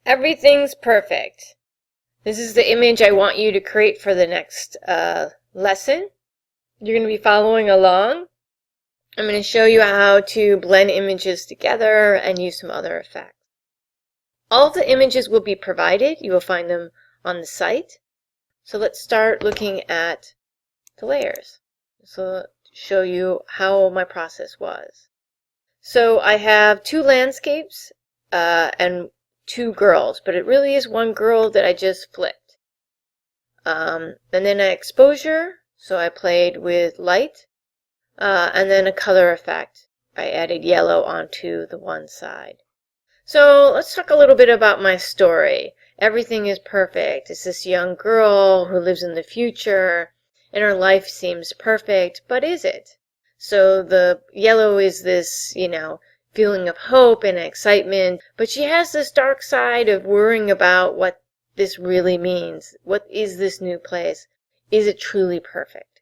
Everything's perfect. This is the image I want you to create for the next lesson. You're going to be following along. I'm going to show you how to blend images together and use some other effects. All of the images will be provided. You will find them on the site. So let's start looking at the layers. So show you how my process was. So I have two landscapes and two girls, but it really is one girl that I just flipped. And then an exposure, so I played with light, and then a color effect. I added yellow onto the one side. So let's talk a little bit about my story. Everything is perfect. It's this young girl who lives in the future, and her life seems perfect, but is it? So the yellow is this, feeling of hope and excitement, but she has this dark side of worrying about what this really means. What is this new place? Is it truly perfect?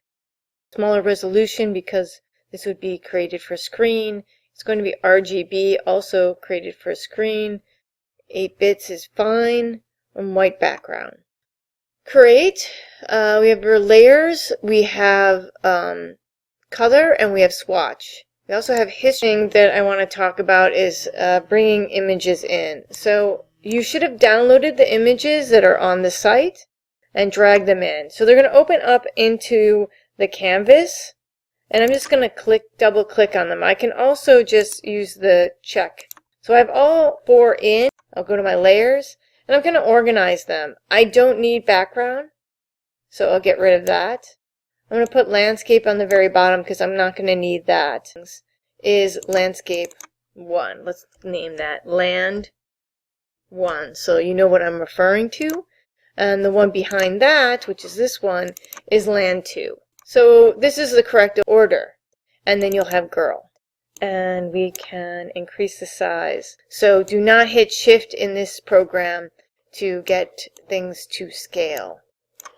Smaller resolution because this would be created for screen. It's going to be RGB, also created for screen. 8 bits is fine, on white background. Create, we have our layers, we have color, and we have swatch. We also have history. That I want to talk about is bringing images in. So you should have downloaded the images that are on the site and drag them in. So they're going to open up into the canvas, and I'm just going to double click on them. I can also just use the check. So I have all 4 in. I'll go to my layers, and I'm going to organize them. I don't need background, so I'll get rid of that. I'm going to put landscape on the very bottom because I'm not going to need that. This is landscape 1. Let's name that land 1 so you know what I'm referring to. And the one behind that, which is this one, is land 2. So this is the correct order. And then you'll have girl. And we can increase the size. So do not hit shift in this program to get things to scale.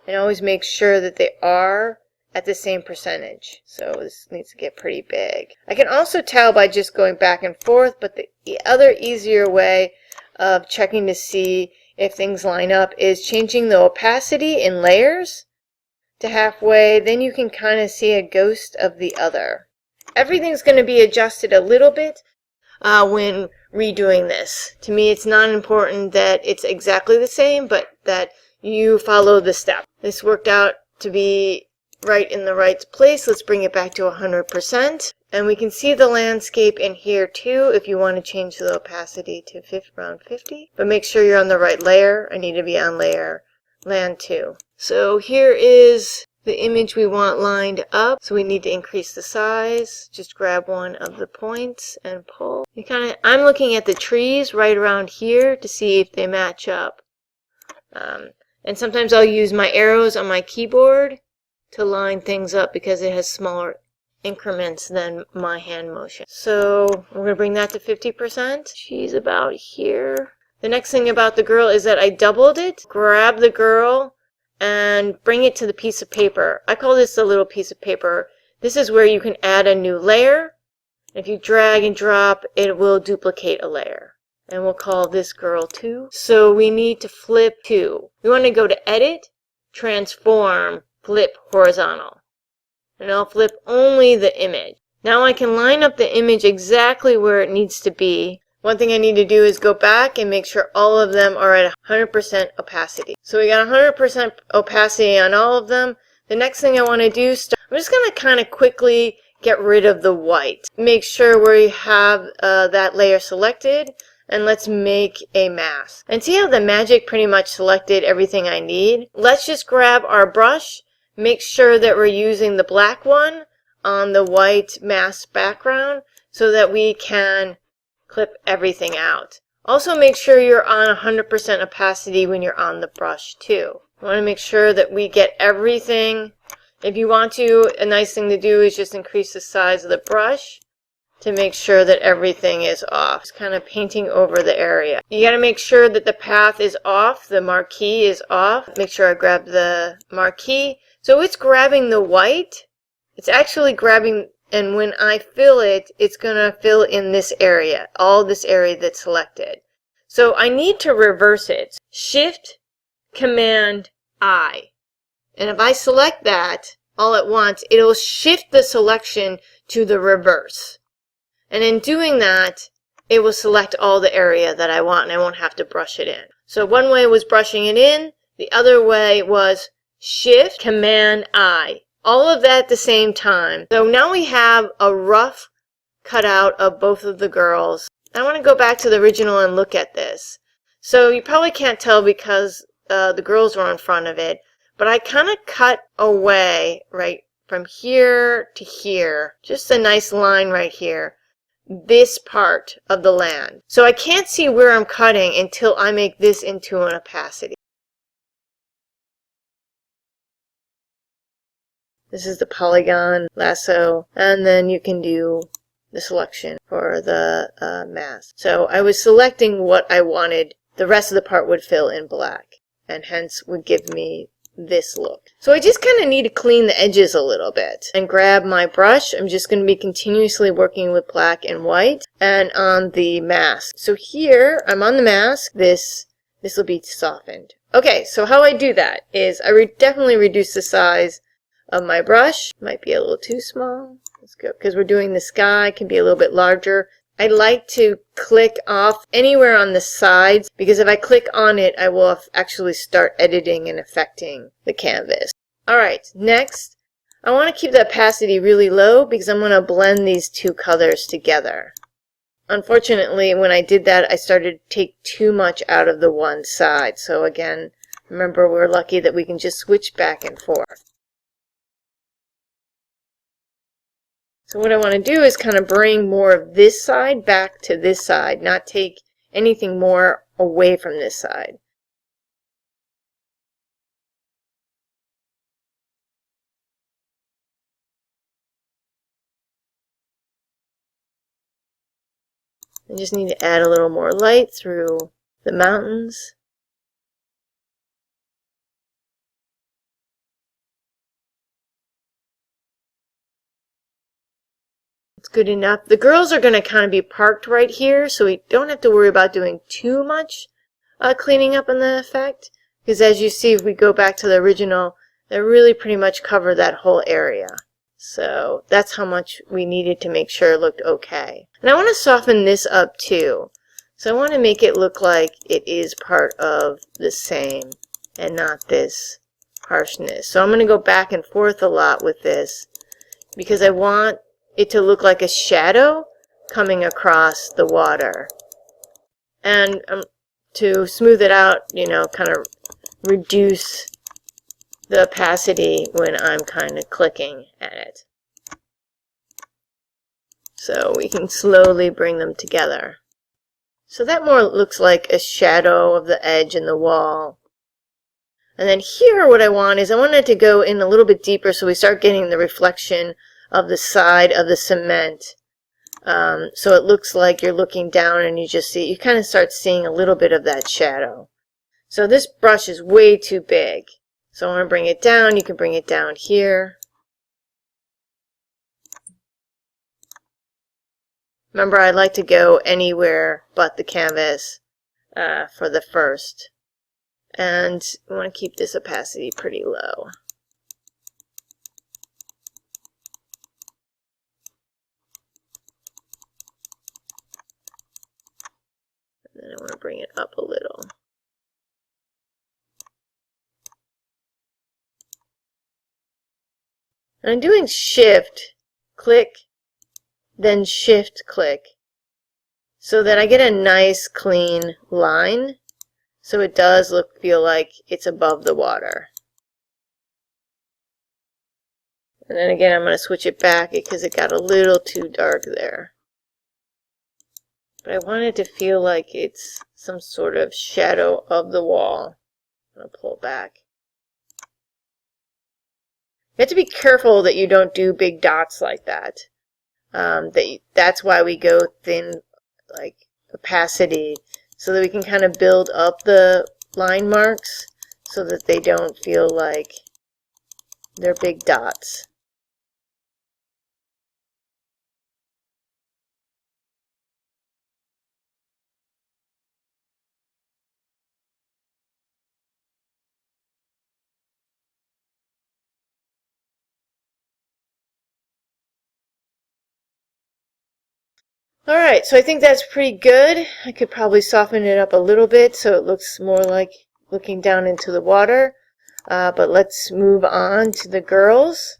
And always make sure that they are at the same percentage. So this needs to get pretty big. I can also tell by just going back and forth, but the other easier way of checking to see if things line up is changing the opacity in layers to halfway. Then you can kind of see a ghost of the other. Everything's going to be adjusted a little bit when redoing this. To me, it's not important that it's exactly the same, but that you follow the steps. This worked out to be right in the right place. Let's bring it back to 100%. And we can see the landscape in here too if you want to change the opacity to around 50. But make sure you're on the right layer. I need to be on layer land 2. So here is the image we want lined up. So we need to increase the size. Just grab one of the points and pull. I'm looking at the trees right around here to see if they match up. And sometimes I'll use my arrows on my keyboard to line things up because it has smaller increments than my hand motion. So we're going to bring that to 50%. She's about here. The next thing about the girl is that I doubled it. Grab the girl and bring it to the piece of paper. I call this the little piece of paper. This is where you can add a new layer. If you drag and drop, it will duplicate a layer. And we'll call this girl 2. So we need to flip 2. We want to go to Edit, Transform, Flip Horizontal. And I'll flip only the image. Now I can line up the image exactly where it needs to be. One thing I need to do is go back and make sure all of them are at 100% opacity. So we got 100% opacity on all of them. The next thing I want to do, I'm just going to kind of quickly get rid of the white. Make sure we have that layer selected. And let's make a mask. And see how the magic pretty much selected everything I need? Let's just grab our brush. Make sure that we're using the black one on the white mask background so that we can clip everything out. Also make sure you're on 100% opacity when you're on the brush too. I want to make sure that we get everything. If you want to, a nice thing to do is just increase the size of the brush to make sure that everything is off. Just kind of painting over the area. You got to make sure that the path is off, the marquee is off. Make sure I grab the marquee. So it's grabbing the white. It's actually grabbing, and when I fill it, it's going to fill in this area, all this area that's selected. So I need to reverse it. Shift, Command, I. And if I select that all at once, it'll shift the selection to the reverse. And in doing that, it will select all the area that I want and I won't have to brush it in. So one way was brushing it in, the other way was Shift, Command, I. All of that at the same time. So now we have a rough cutout of both of the girls. I want to go back to the original and look at this. So you probably can't tell because the girls were in front of it, but I kind of cut away right from here to here, just a nice line right here, this part of the land. So I can't see where I'm cutting until I make this into an opacity. This is the polygon lasso, and then you can do the selection for the mask. So I was selecting what I wanted. The rest of the part would fill in black, and hence would give me this look. So I just kind of need to clean the edges a little bit and grab my brush. I'm just going to be continuously working with black and white and on the mask. So here I'm on the mask. This will be softened. Okay, so how I do that is I definitely reduce the size of my brush. Might be a little too small. Let's go, because we're doing the sky, can be a little bit larger. I like to click off anywhere on the sides, because if I click on it, I will actually start editing and affecting the canvas. Alright, next, I want to keep the opacity really low because I'm going to blend these two colors together. Unfortunately, when I did that, I started to take too much out of the one side. So again, remember, we're lucky that we can just switch back and forth. So what I want to do is kind of bring more of this side back to this side, not take anything more away from this side. I just need to add a little more light through the mountains. It's good enough. The girls are going to kind of be parked right here, so we don't have to worry about doing too much cleaning up on the effect. Because as you see, if we go back to the original, they really pretty much cover that whole area. So that's how much we needed to make sure it looked okay. And I want to soften this up too. So I want to make it look like it is part of the same and not this harshness. So I'm going to go back and forth a lot with this because I want it to look like a shadow coming across the water. And to smooth it out, you know, kind of reduce the opacity when I'm kind of clicking at it. So we can slowly bring them together. So that more looks like a shadow of the edge and the wall. And then here what I want is I want it to go in a little bit deeper so we start getting the reflection of the side of the cement. So it looks like you're looking down and you just see, you kind of start seeing a little bit of that shadow. So this brush is way too big. So I want to bring it down. You can bring it down here. Remember, I like to go anywhere but the canvas for the first. And I want to keep this opacity pretty low. And then I want to bring it up a little. And I'm doing shift, click, then shift, click, so that I get a nice clean line, so it does feel like it's above the water. And then again, I'm going to switch it back because it got a little too dark there. But I want it to feel like it's some sort of shadow of the wall. I'm going to pull back. You have to be careful that you don't do big dots like that. That's why we go thin, like opacity, so that we can kind of build up the line marks so that they don't feel like they're big dots. Alright, so I think that's pretty good. I could probably soften it up a little bit so it looks more like looking down into the water. But let's move on to the girls.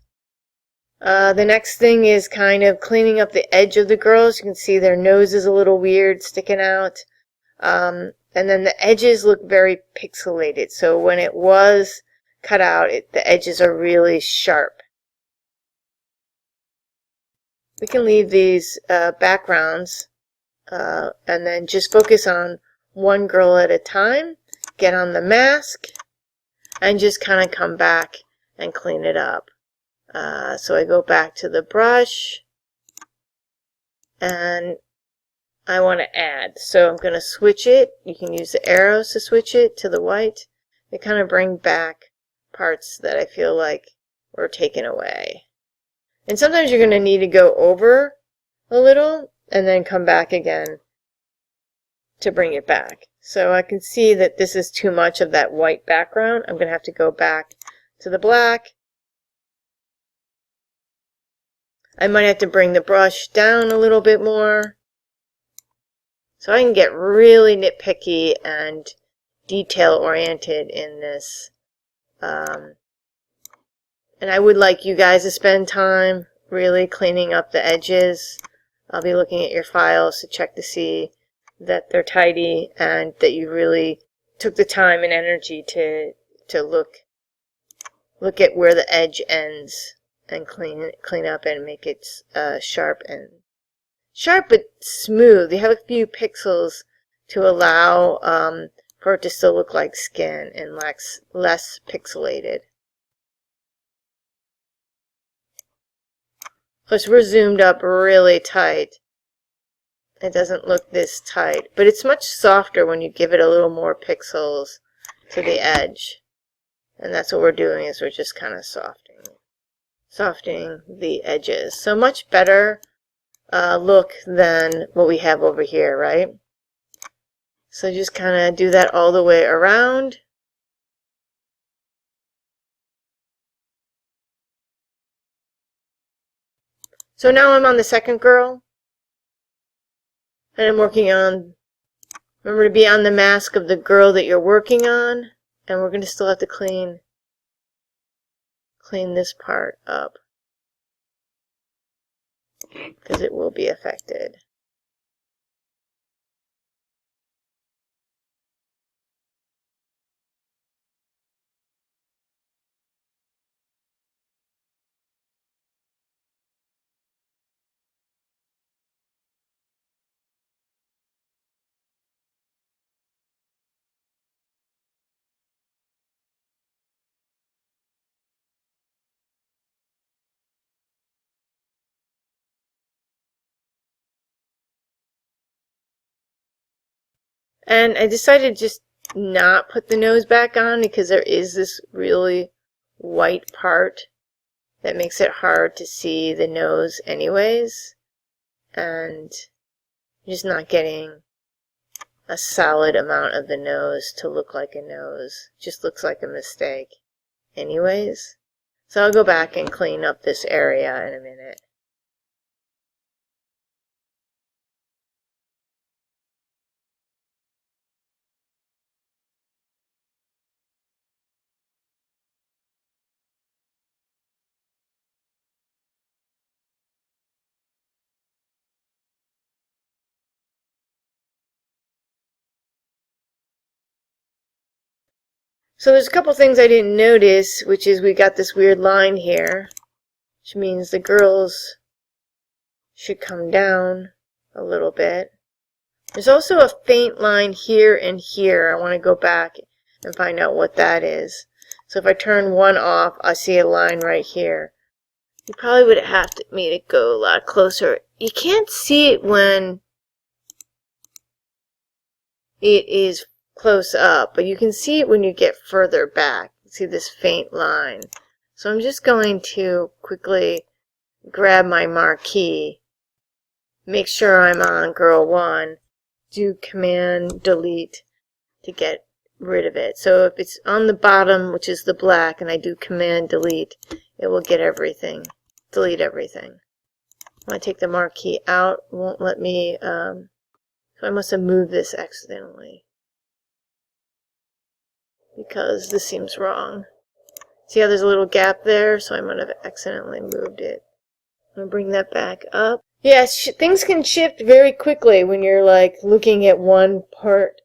The next thing is kind of cleaning up the edge of the girls. You can see their nose is a little weird, sticking out. And then the edges look very pixelated. So when it was cut out, the edges are really sharp. We can leave these backgrounds and then just focus on one girl at a time. Get on the mask and just kind of come back and clean it up. So I go back to the brush and I want to add. So I'm going to switch it. You can use the arrows to switch it to the white. They kind of bring back parts that I feel like were taken away. And sometimes you're going to need to go over a little and then come back again to bring it back. So I can see that this is too much of that white background. I'm going to have to go back to the black. I might have to bring the brush down a little bit more. So I can get really nitpicky and detail oriented in this. And I would like you guys to spend time really cleaning up the edges. I'll be looking at your files to check to see that they're tidy and that you really took the time and energy to look at where the edge ends and clean up and make it sharp but smooth. You have a few pixels to allow for it to still look like skin and less pixelated. Plus we're zoomed up really tight. It doesn't look this tight, but it's much softer when you give it a little more pixels to the edge. And that's what we're doing, is we're just kind of softening the edges. So much better look than what we have over here, right? So just kind of do that all the way around. So now I'm on the second girl, and I'm working on, remember to be on the mask of the girl that you're working on, and we're going to still have to clean this part up, because it will be affected. And I decided to just not put the nose back on because there is this really white part that makes it hard to see the nose anyways. And I'm just not getting a solid amount of the nose to look like a nose. It just looks like a mistake anyways. So I'll go back and clean up this area in a minute. So there's a couple things I didn't notice, which is we got this weird line here, which means the girls should come down a little bit. There's also a faint line here and here. I want to go back and find out what that is. So if I turn one off, I see a line right here. You probably would have made it go a lot closer. You can't see it when it is close up, but you can see it when you get further back. See this faint line. So I'm just going to quickly grab my marquee, make sure I'm on girl 1, do Command Delete to get rid of it. So if it's on the bottom, which is the black, and I do Command Delete, it will get everything, delete everything. I want to take the marquee out. It won't let me, so I must have moved this accidentally. Because this seems wrong. See how there's a little gap there? So I might have accidentally moved it. I'm going to bring that back up. Yeah, things can shift very quickly when you're like looking at one part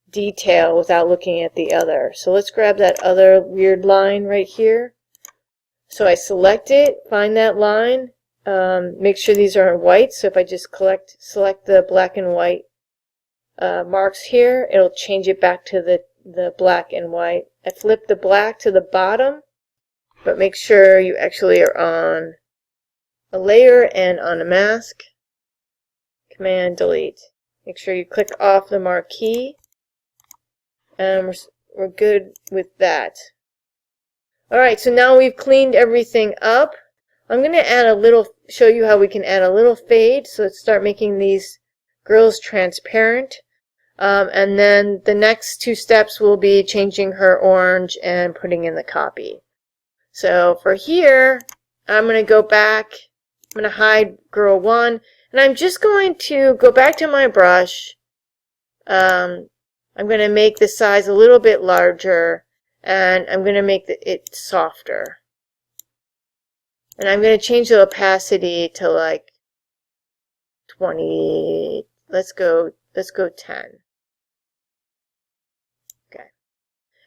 detail without looking at the other. So let's grab that other weird line right here. So I select it, find that line, make sure these are white. So if I just select the black and white marks here, it'll change it back to the black and white. I flip the black to the bottom, but make sure you actually are on a layer and on a mask. Command delete. Make sure you click off the marquee, and we're good with that. Alright, so now we've cleaned everything up. I'm going to add show you how we can add a little fade. So let's start making these girls transparent. And then the next two steps will be changing her orange and putting in the copy. So for here, I'm going to go back. I'm going to hide girl 1. And I'm just going to go back to my brush. I'm going to make the size a little bit larger. And I'm going to make it softer. And I'm going to change the opacity to like 20. Let's go 10. Okay.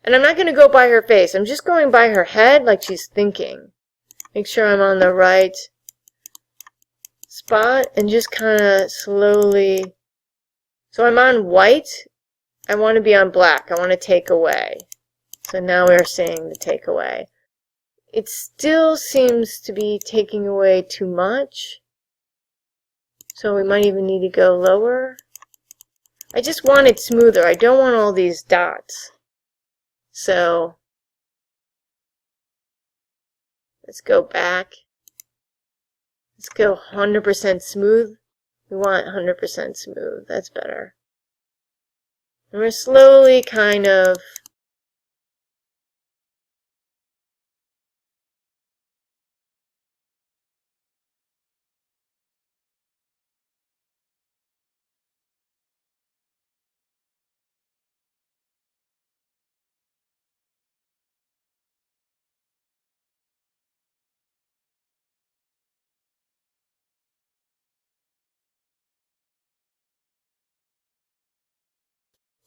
And I'm not going to go by her face. I'm just going by her head like she's thinking. Make sure I'm on the right spot and just kind of slowly. So I'm on white. I want to be on black. I want to take away. So now we're seeing the takeaway. It still seems to be taking away too much. So we might even need to go lower. I just want it smoother. I don't want all these dots. So let's go back. Let's go 100% smooth. We want 100% smooth. That's better. And we're slowly kind of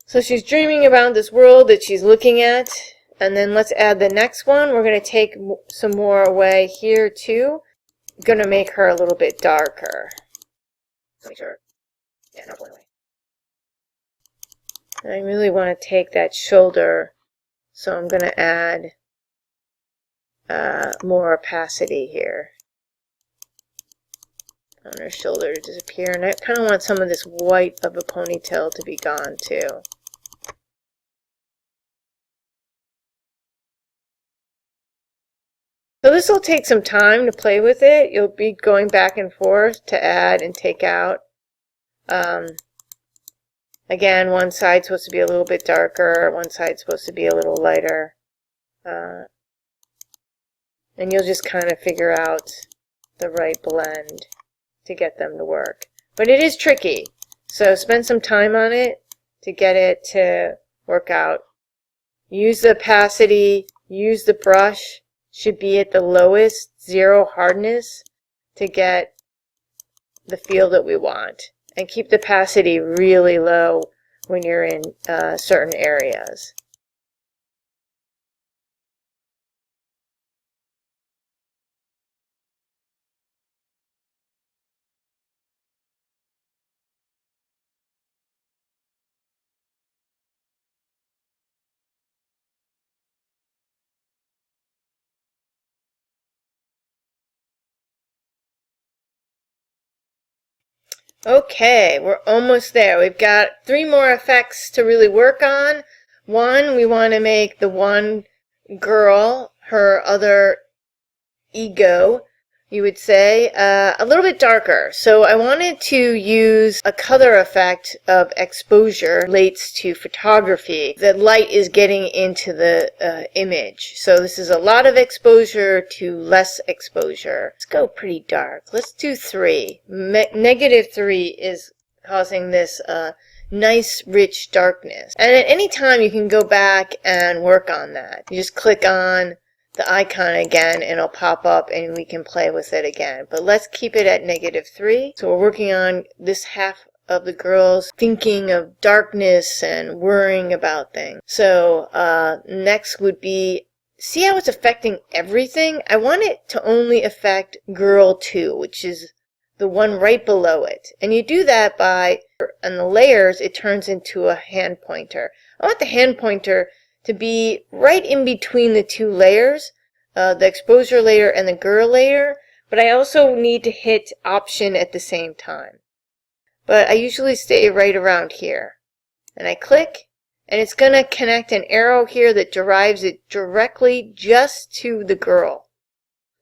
So she's dreaming about this world that she's looking at. And then let's add the next one. We're going to take some more away here too. I'm going to make her a little bit darker. Make sure. Yeah, no, away. And I really want to take that shoulder. So I'm going to add more opacity here. On her shoulder to disappear. And I kind of want some of this white of a ponytail to be gone too. So this will take some time to play with it. You'll be going back and forth to add and take out. Again, one side's supposed to be a little bit darker, one side's supposed to be a little lighter. And you'll just kind of figure out the right blend to get them to work. But it is tricky, so spend some time on it to get it to work out. Use the opacity, use the brush. Should be at the lowest, 0 hardness, to get the feel that we want. And keep the opacity really low when you're in certain areas. Okay, we're almost there. We've got 3 more effects to really work on. One, we want to make the one girl, her other ego, you would say, a little bit darker. So I wanted to use a color effect of exposure relates to photography. The light is getting into the image. So this is a lot of exposure to less exposure. Let's go pretty dark. Let's do 3. -3 is causing this nice rich darkness. And at any time you can go back and work on that. You just click on the icon again and it'll pop up and we can play with it again. But let's keep it at -3. So we're working on this half of the girls thinking of darkness and worrying about things. So next would be, see how it's affecting everything? I want it to only affect girl 2, which is the one right below it. And you do that by, on the layers, it turns into a hand pointer. I want the hand pointer to be right in between the 2 layers, the exposure layer and the girl layer, but I also need to hit Option at the same time. But I usually stay right around here. And I click, and it's going to connect an arrow here that derives it directly just to the girl.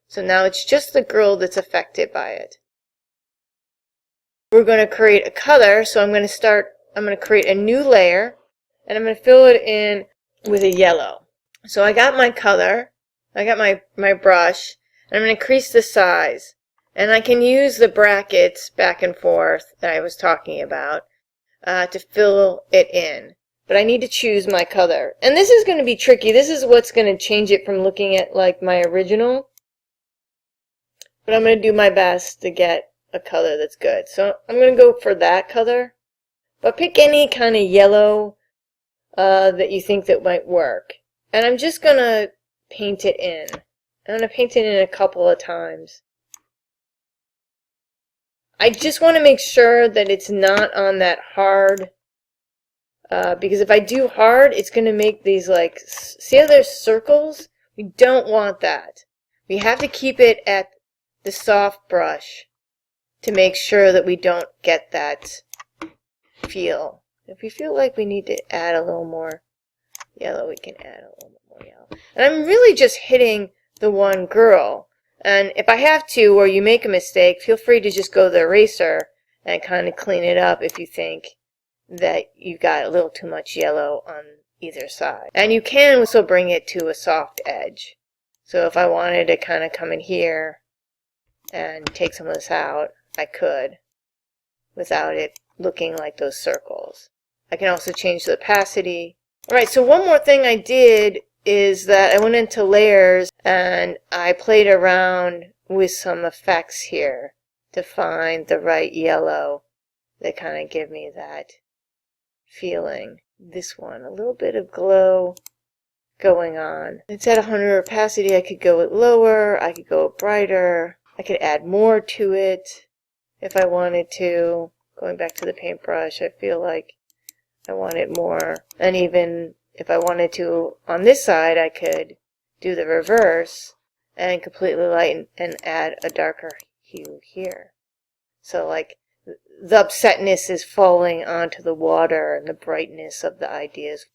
So now it's just the girl that's affected by it. We're going to create a color, so I'm going to create a new layer, and I'm going to fill it in with a yellow. So I got my color, I got my brush, and I'm going to increase the size. And I can use the brackets back and forth that I was talking about to fill it in. But I need to choose my color. And this is going to be tricky. This is what's going to change it from looking at like my original. But I'm going to do my best to get a color that's good. So I'm going to go for that color. But pick any kind of yellow that you think that might work. And I'm just going to paint it in. I'm going to paint it in a couple of times. I just want to make sure that it's not on that hard, because if I do hard, it's going to make these like, see how there's circles? We don't want that. We have to keep it at the soft brush to make sure that we don't get that feel. If we feel like we need to add a little more yellow, we can add a little bit more yellow. And I'm really just hitting the one girl. And if I have to, or you make a mistake, feel free to just go to the eraser and kind of clean it up if you think that you got a little too much yellow on either side. And you can also bring it to a soft edge. So if I wanted to kind of come in here and take some of this out, I could without it looking like those circles. I can also change the opacity. Alright, so one more thing I did is that I went into layers and I played around with some effects here to find the right yellow that kind of give me that feeling. This one, a little bit of glow going on. It's at 100 opacity. I could go it lower, I could go brighter, I could add more to it if I wanted to. Going back to the paintbrush, I feel like I want it more. And even if I wanted to on this side, I could do the reverse and completely lighten and add a darker hue here. So like the upsetness is falling onto the water and the brightness of the ideas.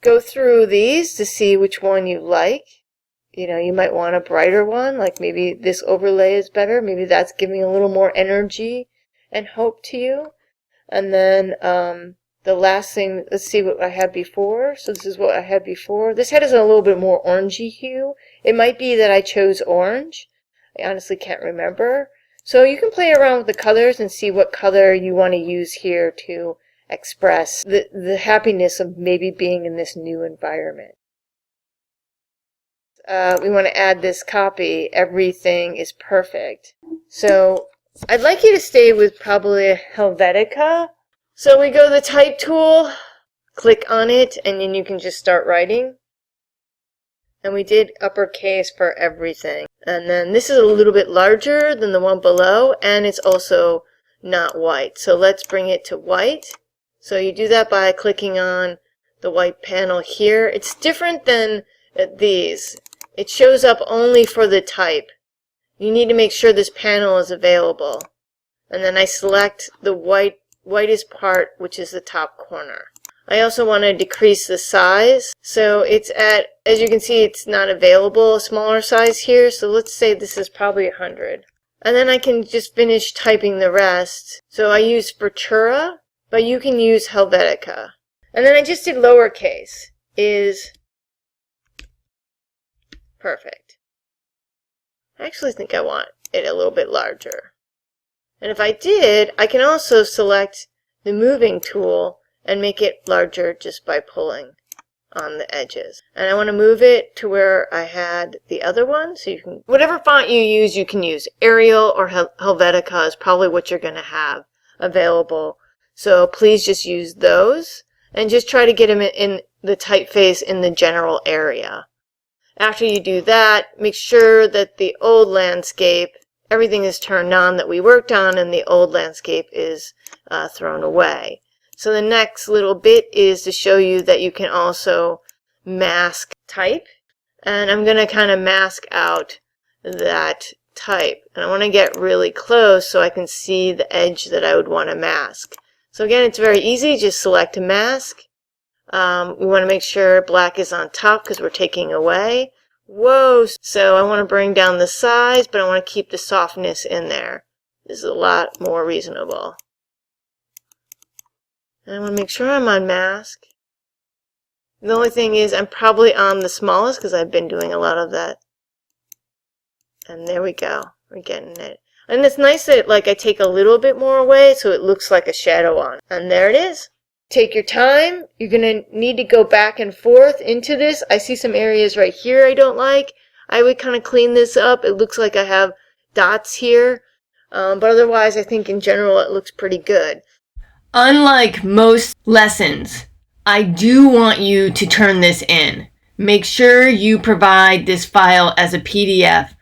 Go through these to see which one you like. You know, you might want a brighter one, like maybe this overlay is better. Maybe that's giving a little more energy and hope to you. And then the last thing, let's see what I had before. So this is what I had before. This head is a little bit more orangey hue. It might be that I chose orange. I honestly can't remember. So you can play around with the colors and see what color you want to use here to express the happiness of maybe being in this new environment. We want to add this copy, everything is perfect. So I'd like you to stay with probably Helvetica. So we go to the type tool, click on it, and then you can just start writing. And we did uppercase for everything. And then this is a little bit larger than the one below, and it's also not white. So let's bring it to white. So you do that by clicking on the white panel here. It's different than these. It shows up only for the type. You need to make sure this panel is available. And then I select the whitest part, which is the top corner. I also want to decrease the size. So it's at, as you can see, it's not available, a smaller size here. So let's say this is probably 100. And then I can just finish typing the rest. So I use Futura, but you can use Helvetica. And then I just did lowercase is perfect. I actually think I want it a little bit larger. And if I did, I can also select the moving tool and make it larger just by pulling on the edges. And I want to move it to where I had the other one. So you can, whatever font you can use. Arial or Helvetica is probably what you're going to have available. So please just use those and just try to get them in the typeface in the general area. After you do that, make sure that the old landscape, everything is turned on that we worked on, and the old landscape is thrown away. So the next little bit is to show you that you can also mask type. And I'm going to kind of mask out that type. And I want to get really close so I can see the edge that I would want to mask. So again, it's very easy. Just select a mask. We want to make sure black is on top because we're taking away. Whoa! So I want to bring down the size, but I want to keep the softness in there. This is a lot more reasonable. And I want to make sure I'm on mask. The only thing is I'm probably on the smallest because I've been doing a lot of that. And there we go. We're getting it. And it's nice that like I take a little bit more away so it looks like a shadow on. And there it is. Take your time. You're going to need to go back and forth into this. I see some areas right here I don't like. I would kind of clean this up. It looks like I have dots here. But otherwise, I think in general it looks pretty good. Unlike most lessons, I do want you to turn this in. Make sure you provide this file as a PDF